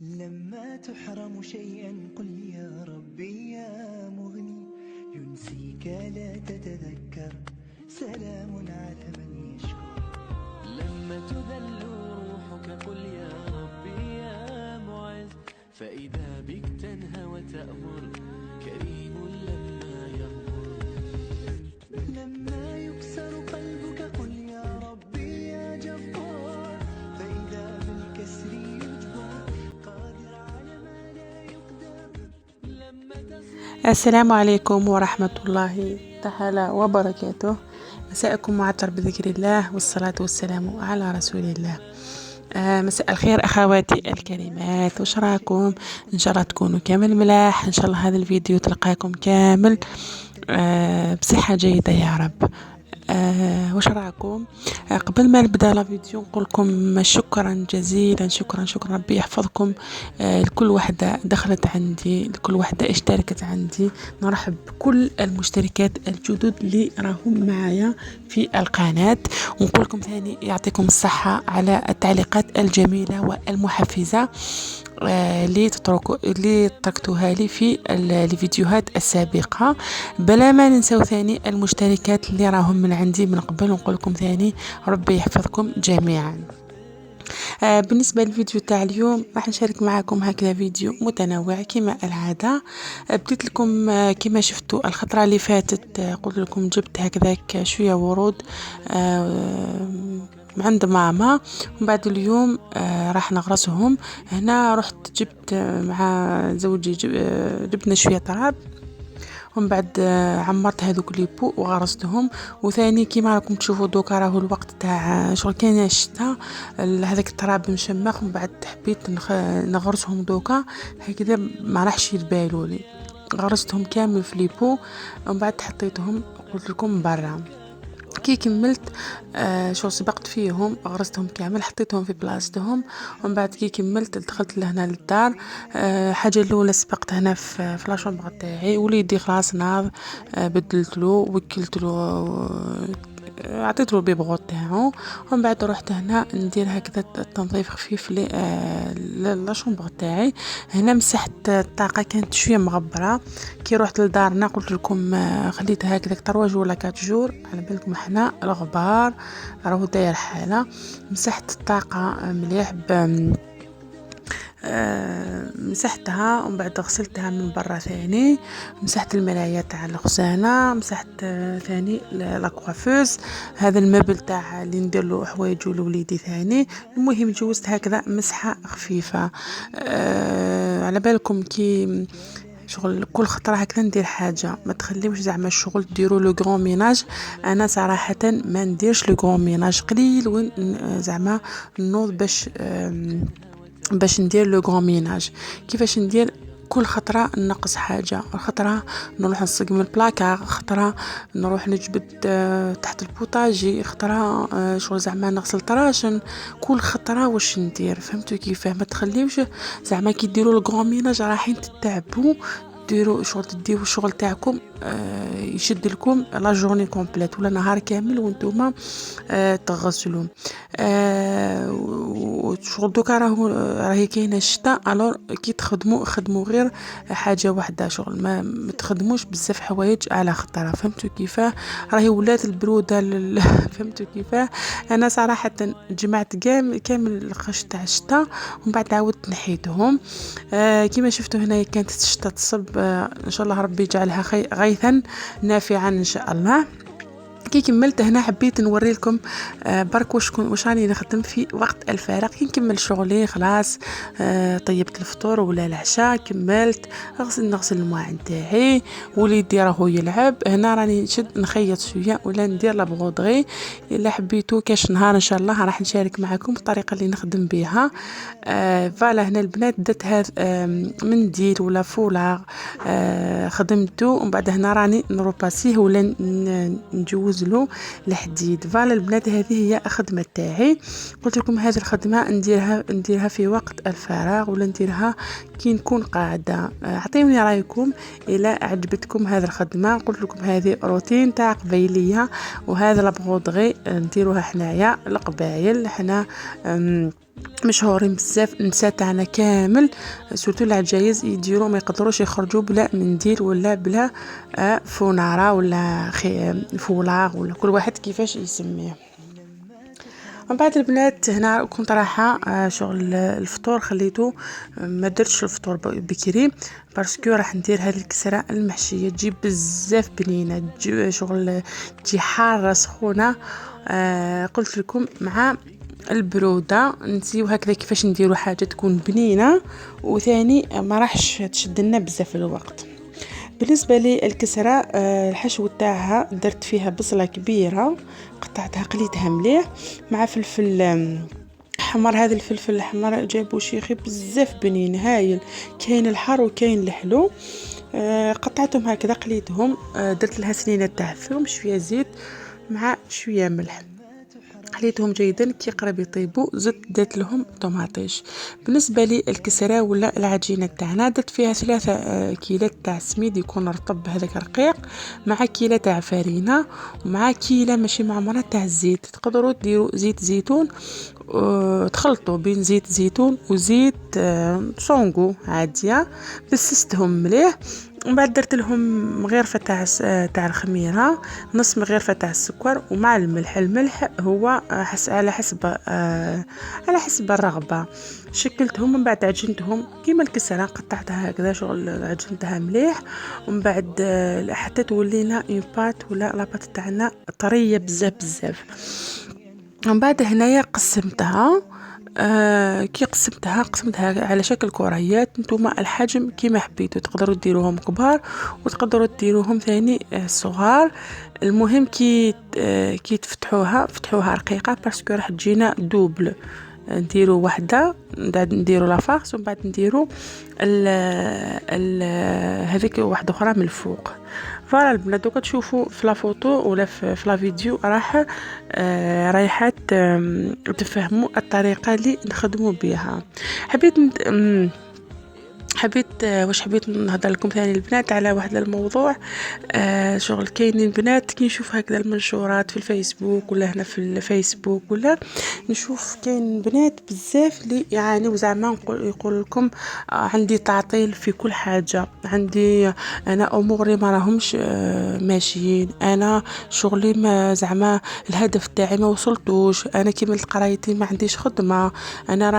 لما تحرم شيئا قل يا ربي يا مغني، ينسيك لا تتذكر، سلام على من يشكر. لما تذل روحك قل يا ربي يا معز، فإذا بك تنهى وتأمر، كريم لما يغفر. لما يكسر قلبك قل يا ربي يا جبار، فإذا بالكسر يجبر، قادر على ما لا يقدر. السلام عليكم ورحمة الله تعالى وبركاته. مساءكم معطر بذكر الله والصلاة والسلام على رسول الله. مساء الخير أخواتي الكريمات، وش راكم؟ إن شاء الله تكونوا كامل ملاح. إن شاء الله هذا الفيديو تلقاكم كامل بصحة جيدة يا رب. وش راكم؟ قبل ما نبدا لا فيديو نقول لكم شكرا جزيلا، شكرا ربي يحفظكم. لكل وحده دخلت عندي، لكل وحده اشتركت عندي. نرحب بكل المشتركات الجدد اللي راهم معايا في القناه، ونقول لكم ثاني يعطيكم الصحه على التعليقات الجميله والمحفزه اللي تركتوها لي في الفيديوهات السابقة. بلا ما ننسوا ثاني المشتركات اللي راهم من عندي من قبل، نقول لكم ثاني ربي يحفظكم جميعا. بالنسبة للفيديو تاع اليوم راح نشارك معكم هكذا فيديو متنوع كما العادة. بديت لكم كما شفتوا الخطرة اللي فاتت، قلت لكم جبت هكذاك شوية ورود عند ماما، ومن بعد اليوم راح نغرسهم. هنا رحت جبت مع زوجي جبنا شوية تراب، ومن بعد عمرت هذوك لي بو وغرستهم. وثاني كيما راكم تشوفوا دوكا راهو الوقت تاع شغل كان الشتاء، هذاك التراب مشمخ، ومن بعد حبيت نغرسهم دوكا هكذا ما راحش يتبالوا لي. غرستهم كامل في لي بو، ومن بعد حطيتهم قلت لكم برا. كي كملت شو سبقت فيهم غرستهم كامل، حطيتهم في بلاصتهم. ومن بعد كي كملت دخلت لهنا للدار. حاجه الاولى سبقت هنا في لاشومبر تاعي، وليدي خلاص ناض، بدلت له وكلت له، عطيت له البيبغو تاعو. ومن بعد رحت هنا ندير هكذا التنظيف خفيف للشومبر تاعي. هنا مسحت الطاقه كانت شويه مغبره. كي رحت لدارنا قلت لكم خليتها هكذا 3 ولا 4 جور، على بالكم احنا الغبار راهو داير حاله. مسحت الطاقه مليح مسحتها، ومن بعد غسلتها من برا ثاني. مسحت المرايا تاع الخزانه، مسحت ثاني لاكوافوز، هذا المبل تاع اللي ندير له حوايج لوليدي ثاني. المهم جوزت هكذا مسحه خفيفه. على بالكم كي شغل كل خطره هكذا ندير حاجه، ما تخليوش زعما الشغل ديروا لو غران ميناج. انا صراحه ما نديرش لو غران ميناج، قليل وين زعما نوض باش ندير لو غران ميناج. كيفاش ندير؟ كل خطرة نقص حاجة، خطرة نروح نسق من البلاكار، خطرة نروح نجبد تحت البوطاجي، خطرة شغل زعما نغسل طراشن. كل خطرة واش ندير، فهمتوا كيفاه؟ ما تخليوش زعما كي ديروا الغران ميناج رايحين تتعبوا، ديروا شغل تديروا الشغل تاعكم يشد لكم لا جورني كومبليت ولا نهار كامل وانتوما تغسلوا. وشغل دوكا راهي كاينه الشتاء، الور كي خدموا غير حاجه واحده، شغل ما تخدموش بزاف حوايج على خطره، فهمتوا كيفاه؟ راهي ولات البروده فهمتوا كيفاه؟ انا صراحه جمعت كامل القش تاع الشتاء، ومن بعد عاودت نحيتهم. كما شفتوا هنا كانت الشتاء تصب، ان شاء الله ربي يجعلها غيثا نافعا ان شاء الله. كي كملت هنا حبيت نوري لكم برك واش راني نخدم في وقت الفراغ. كي نكمل شغلي خلاص، طيبت الفطور ولا العشاء، كملت نغسل المواعن تاعي، وليدي راهو يلعب. هنا راني نخيط شويه ولا ندير لابغودغي. الا حبيتو كاش نهار ان شاء الله راح نشارك معكم الطريقه اللي نخدم بها. فوالا هنا البنات درت هذا منديل ولا فولاغ، خدمته، ومن بعد هنا راني نروباسيه ولا نجوز له الحديد. فوالا البنات هذه هي الخدمه تاعي. قلت لكم هذه الخدمه نديرها في وقت الفراغ ولا نديرها كي نكون قاعده. اعطيوني رايكم الى عجبتكم هذه الخدمه. قلت لكم هذه روتين تاع قبيليه، وهذا لابغودغي نديروها حنايا القبايل. حنا مشهورين بزاف. النساء تاعنا كامل سورتو العجايز يديروا ما يقدروش يخرجوا بلا منديل ولا بلا فونارة ولا فولاغ ولا كل واحد كيفاش يسميه. من بعد البنات هنا كنت رايحه شغل الفطور خليته ما درتش الفطور بكري باسكو راح ندير هذه الكسره المحشيه تجي بزاف بنينه شغل تجي حاره سخونه. قلت لكم مع البروده نسيو هكذا كيفاش نديروا حاجه تكون بنينه وثاني ما راحش تشد لنا بزاف الوقت. بالنسبه لي الكسره الحشو تاعها درت فيها بصله كبيره قطعتها قليتها مليح مع فلفل حمر. هذا الفلفل الحمر جابو شيخي بزاف بنين هايل كاين الحار وكاين الحلو. قطعتهم هكذا قليتهم درت لها سنينه تاع ثوم شويه زيت مع شويه ملح خليتهم جيدا كي قرب يطيبوا زدت درت لهم طماطيش. بالنسبه لي الكسره ولا العجينه تاعنا درت فيها 3 كيلات تاع سميد يكون رطب هذاك رقيق مع كيله تاع فرينه ومع كيله ماشي معمره تاع الزيت. تقدروا ديروا زيت زيتون تخلطوا بين زيت زيتون وزيت صونغو عاديه بسستهم مليح. ومن بعد درت لهم مغرفه تاع الخميره نص مغرفه تاع السكر ومع الملح هو على حسب الرغبه. شكلتهم من بعد عجنتهم كيما الكسره قطعتها هكذا شغل عجنتها مليح ومن بعد حتى تولينا اون بات ولا لاباط تاعنا طريه بزاف. من بعد هنايا قسمتها كي قسمتها على شكل كريات. نتوما الحجم كيما حبيتوا تقدروا ديروهم كبار وتقدروا ديروهم ثاني صغار. المهم كي فتحوها رقيقه باسكو راح تجينا دوبل. نديروا وحده نديروا لافاكس ومن بعد نديروا هذيك واحده اخرى من الفوق. فوالا البنات دوكا تشوفوا في لا فوتو ولا في لا فيديو رايحات تفهموا الطريقه اللي نخدموا بها. حبيت نهضر لكم ثاني البنات على واحد الموضوع. شغل كاينين بنات كي نشوف هكذا المنشورات في الفيسبوك ولا هنا في الفيسبوك ولا نشوف كاين بنات بزاف اللي يعني وزعما يقول لكم عندي تعطيل في كل حاجه عندي انا اموري ما راهمش ماشيين انا شغلي ما زعما الهدف تاعي ما وصلتوش انا كيما قرايتي ما عنديش خدمه انا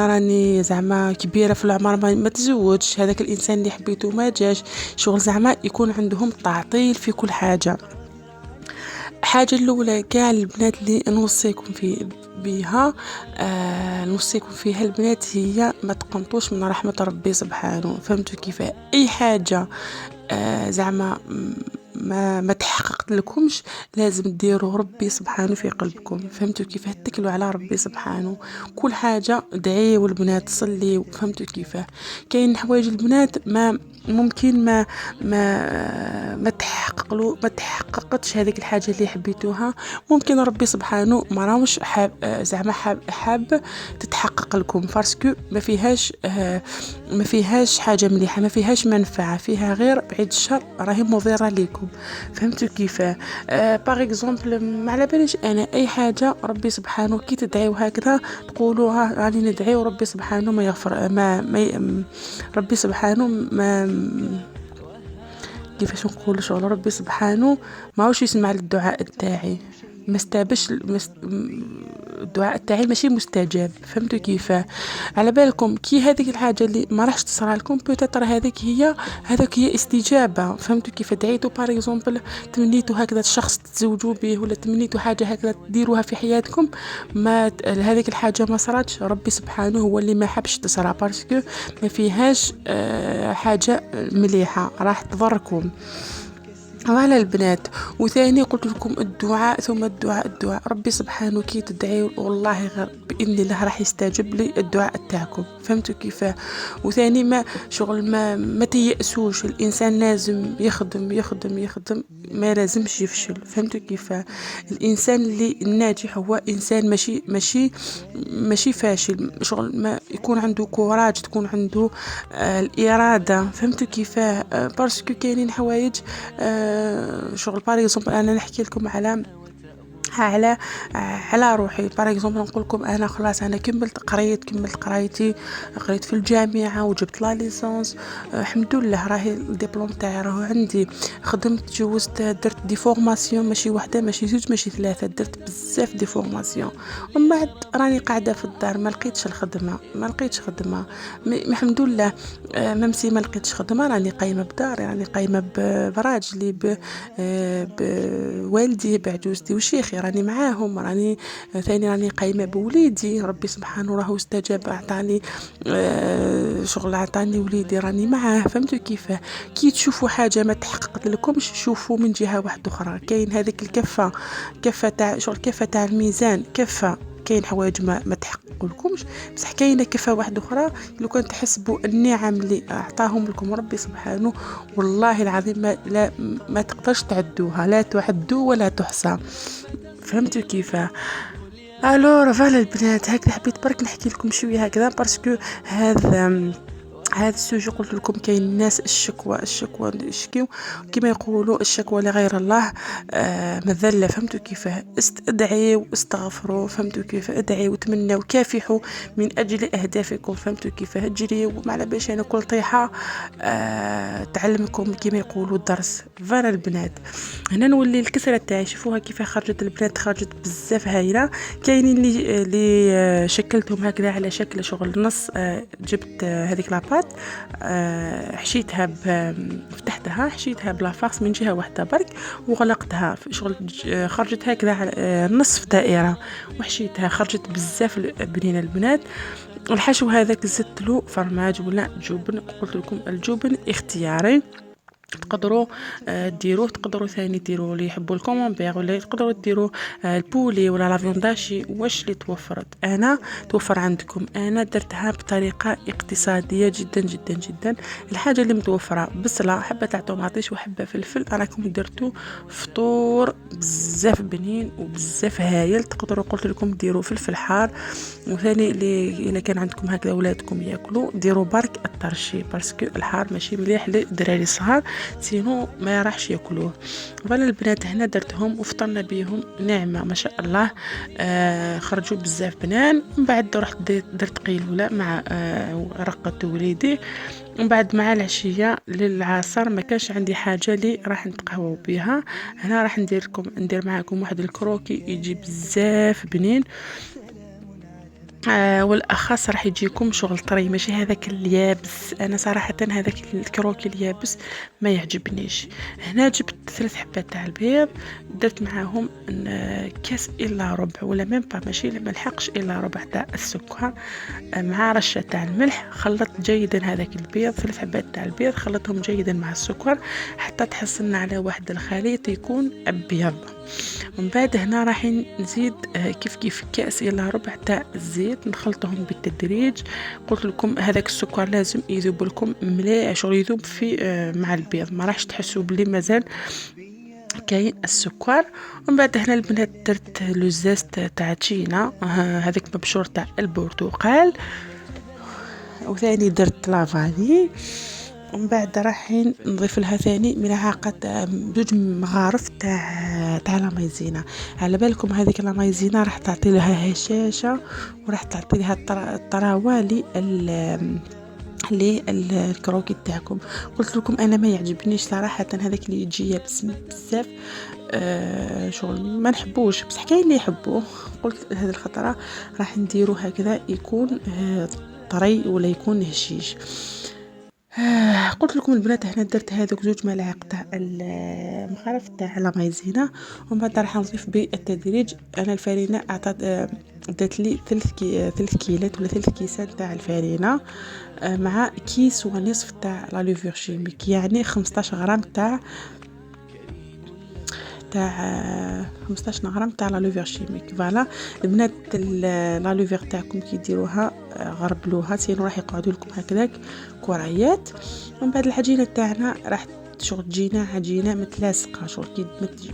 راني زعما كبيره في العمر ما تزوجش هذاك الانسان اللي حبيته ما جاش. شغل زعما يكون عندهم تعطيل في كل حاجه. حاجه الاولى كاع البنات اللي نوصيكم نوصيكم فيها البنات هي ما تقنطوش من رحمه ربي سبحانه. فهمتوا كيف اي حاجه زعما ما تحققت لكمش لازم ديروا ربي سبحانه في قلبكم. فهمتوا كيف اتكلوا على ربي سبحانه كل حاجه دعيوا البنات صليوا. فهمتوا كيف كاين حوايج البنات ما ممكن ما تحققتش هذيك الحاجه اللي حبيتوها ممكن ربي سبحانه ما راهوش حاب تتحقق لكم باسكو ما فيهاش حاجه مليحه ما فيهاش منفعه فيها غير بعيد الشر راهي مضره لكم. فهمتوا كيف باغ اكزومبل ما على باليش انا اي حاجه ربي سبحانه كي تدعيو هكذا تقولوها راني ندعي وربي سبحانه ما يغفر ربي سبحانه ما كيفاش نقول شغل ربي سبحانه ماهوش يسمع للدعاء الداعي ما استابش الدعاء تاعي ماشي مستجاب. فهمتوا كيف على بالكم كي هذيك الحاجه اللي ما راحش تصرى لكم بوتيتر هذيك هي استجابه. فهمتوا كيف دعيتوا باغ اكزومبل تمنيتوا هكذا الشخص تتزوجوا به ولا تمنيتوا حاجه هكذا تديروها في حياتكم ما هذيك الحاجه ما صراتش ربي سبحانه هو اللي ما حبش تصرى باسكو ما فيهاش حاجه مليحه راح تضركم على البنات. وثاني قلت لكم الدعاء ثم الدعاء ربي سبحانه كي تدعي والله غير بإذن الله راح يستجب لي الدعاء تاعكم. فهمتوا كيف وثاني ما تيأسوش الإنسان لازم يخدم ما لازمش يفشل. فهمتوا كيف الإنسان اللي الناجح هو إنسان ماشي فاشل شغل ما يكون عنده كوراج تكون عنده الإرادة. فهمتوا كيف باسكو كاينين حوايج شغل باغ اكزومبل انا نحكي لكم على على روحي. باغ اكزومبل نقول لكم انا خلاص انا كملت قرايتي، قريت في الجامعه وجبت لا ليسونس، الحمد لله راهي الدبلوم تاعي راهو عندي، خدمت جوزت درت دي فورماسيون ماشي واحده ماشي زوج ماشي ثلاثه، درت بزاف دي فورماسيون، ومن بعد راني قاعده في الدار ما لقيتش الخدمه الحمد لله. ممسي ما لقيتش خدمه راني قايمه بداري، راني قايمه براجلي بوالدي بعجوزتي وشيخي راني معاهم، راني ثاني راني قايمه بوليدي، ربي سبحانه راهو استجاب اعطاني شغل، اعطاني وليدي راني معاه. فهمتوا كيفاه؟ كي تشوفوا حاجه ما تحققت لكمش شوفوا من جهه واحده اخرى، كاين هذيك كفه تاع شغل، كفه تاع الميزان، كفه كاين حوايج ما تحققوا لكمش، بصح كاينه كفه واحده اخرى لو كان تحسبوا النعم اللي اعطاهم لكم ربي سبحانه والله العظيم ما تقدرش تعدوها، لا تعد ولا تحصى. فهمتوا كيفاه؟ الور فوالا البنات، هكذا حبيت برك نحكي لكم شويه هكذا باسكو هذا السوجي قلت لكم كاين الناس الشكوى يشكيو كما يقولوا الشكوى لغير الله مذله. فهمتوا كيفاه؟ ادعي واستغفروا، فهمتوا كيف؟ ادعي وتمنوا وكافحوا من اجل اهدافكم. فهمتوا كيفاه؟ اجري على باش انا كل طيحه تعلمكم كما يقولوا الدرس. فوالا البنات، هنا نولي الكسره تاعي، شوفوها كيف خرجت البنات، خرجت بزاف هايله. كاينين اللي شكلتهم هكذا على شكل شغل نص، جبت هذيك لاباط حشيتها فتحتها حشيتها بلافاكس من جهه واحده برك وغلقتها شغل، خرجت هكذا على نصف دائره وحشيتها، خرجت بزاف بنينه البنات. الحشو هذاك زدت له فرماج ولا جبن، قلت لكم الجبن اختياري، تقدروا ديروه، تقدروا ثاني ديروا اللي يحبوا الكومونبير، ولا تقدروا ديروا البولي ولا لافيونداشي، واش اللي توفر عندكم. انا درتها بطريقه اقتصاديه جدا جدا جدا. الحاجه اللي متوفره بصله، حبه تاع طوماطيش وحبه فلفل، راكم درتوا فطور بزاف بنين وبزاف هايل. تقدروا قلت لكم ديروا فلفل حار، وثاني الا كان عندكم هكذا اولادكم ياكلوا ديروا برك الطرشي، باسكو الحار ماشي مليح للدراري الصغار سينو ما راحش ياكلوه. فوالا البنات هنا درتهم وفطرنا بيهم نعمه ما شاء الله، خرجوا بزاف بنان. من بعد رحت درت قيلوله مع رقت وليدي، ومن بعد مع العشيه للعصر ما كانش عندي حاجه لي راح نتقهوى بها. هنا راح ندير معكم واحد الكروكي يجي بزاف بنين، والاخص راح يجيكم شغل طري ماشي هذاك اليابس. انا صراحه هذاك الكروكي اليابس ما يعجبنيش. هنا جبت 3 حبات تاع البيض، درت معاهم كاس الا ربع ولا ميم با، ماشي ما نلحقش الا ربع تاع السكر مع رشه تاع الملح. خلطت جيدا هذاك البيض، 3 حبات تاع البيض خلطهم جيدا مع السكر حتى تحصلنا على واحد الخليط يكون ابيض. ومن بعد هنا راح نزيد كيف كاس الا ربع تاع الزيت، نخلطهم بالتدريج. قلت لكم هذاك السكر لازم يذوب لكم مليح، شغل يذوب في مع البيض، ما راحش تحسوا بلي مازال كاين السكر. ومن بعد هنا البنات درت لوزاست تاع تشينا، هذاك مبشور تاع البرتقال، وثاني درت لافاني. ومن بعد راح نضيف لها ثاني ملعقه 2 مغارف تاع لا مايزينا. على بالكم هذيك لا مايزينا راح تعطي لها هشاشه وراح تعطي لها الطراوه الكروكي تاعكم. قلت لكم انا ما يعجبنيش صراحه هذاك اللي يجي يابس بزاف، شغل ما نحبوش، بصح كاين اللي يحبوه. قلت هذه الخطره راح نديرو هكذا يكون طري ولا يكون هشيش. قلت لكم البنات هنا درت هذوك 2 ملاعق تاع المخرف تاع لا مايزينا. ومن بعد راح نضيف بالتدريج. انا الفرينه دات لي 3 كيلات ولا 3 كيسان تاع الفرينه، مع كيس ونصف تاع لا لوفور شيميك، يعني 15 غرام تاع 15 غرام تاع لا لوفور شيميك. فوالا البنات لا لوفور تاعكم كي ديروها غربلوها، سينو راح يقعدوا لكم هكذاك كريات. ومن بعد العجينه تاعنا راح شغل تجينا عجينه متلاصقه، شغل كي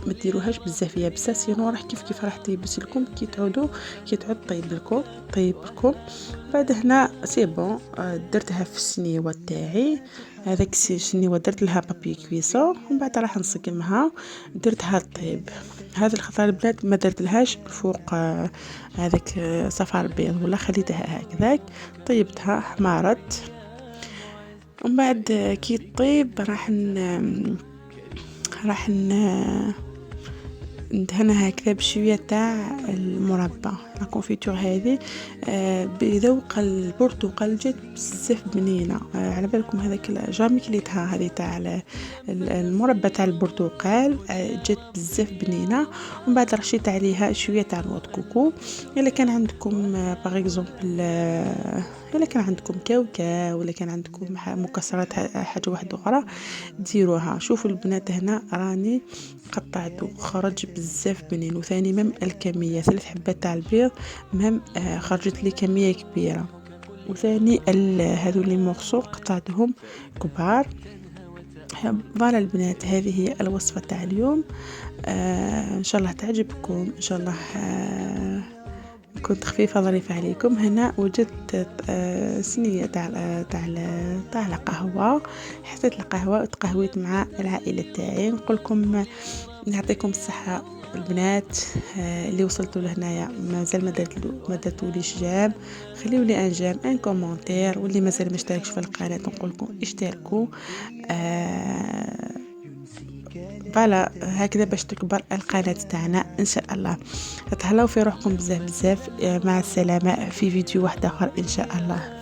ما ديروهاش بزاف يابسه، سينو راح كيف راح تيبس لكم كي تعود طيب لكم. بعد هنا سي بون، درتها في السنيوه تاعي. هذاك السنيوه درت لها بابي كويسون، ومن بعد راح نصقمها. درتها طيب. هذه الخطره البنات ما درت لهاش فوق هذاك صفار بيض، ولا خليتها هكذاك. طيبتها حمارت، ومن بعد كي طيب راح ندهنها هكذا بشويه تاع المربى. لا كونفيتور هذه بذوق البرتقال جات بزاف بنينه. على بالكم هذاك جامي كليتها هذه تاع المربى تاع البرتقال، جات بزاف بنينه. ومن بعد رشيت عليها شويه تاع نواه كوكو. الا كان عندكم باغ اكزومبل، الا كان عندكم كاوكاو، ولا كان عندكم مكسرات حاجه واحده اخرى ديروها. شوفوا البنات هنا راني قطعته، خرج بزاف بنين. وثاني مم الكميه 3 حبات تاع البيض مم خرجت لي كميه كبيره. وثاني هذو لي مورسو قطعتهم كبار. فوالا البنات، هذه هي الوصفه تاع اليوم. ان شاء الله تعجبكم، ان شاء الله كنت خفيفه ظريفه عليكم. هنا وجدت صينيه تاع القهوه. حطيت القهوه وتقهويت مع العائله تاعي. نقول لكم نعطيكم الصحه البنات. اللي وصلتوا لهنايا مازال ما درتوليش جام، خليوا لي ان جام، ان كومونتير. واللي مازال ما اشتركش في القناه نقول لكم اشتركوا. فوالا هكذا باش تكبر القناه تاعنا ان شاء الله. تهلاو في روحكم بزاف. مع السلامه في فيديو واحد اخر ان شاء الله.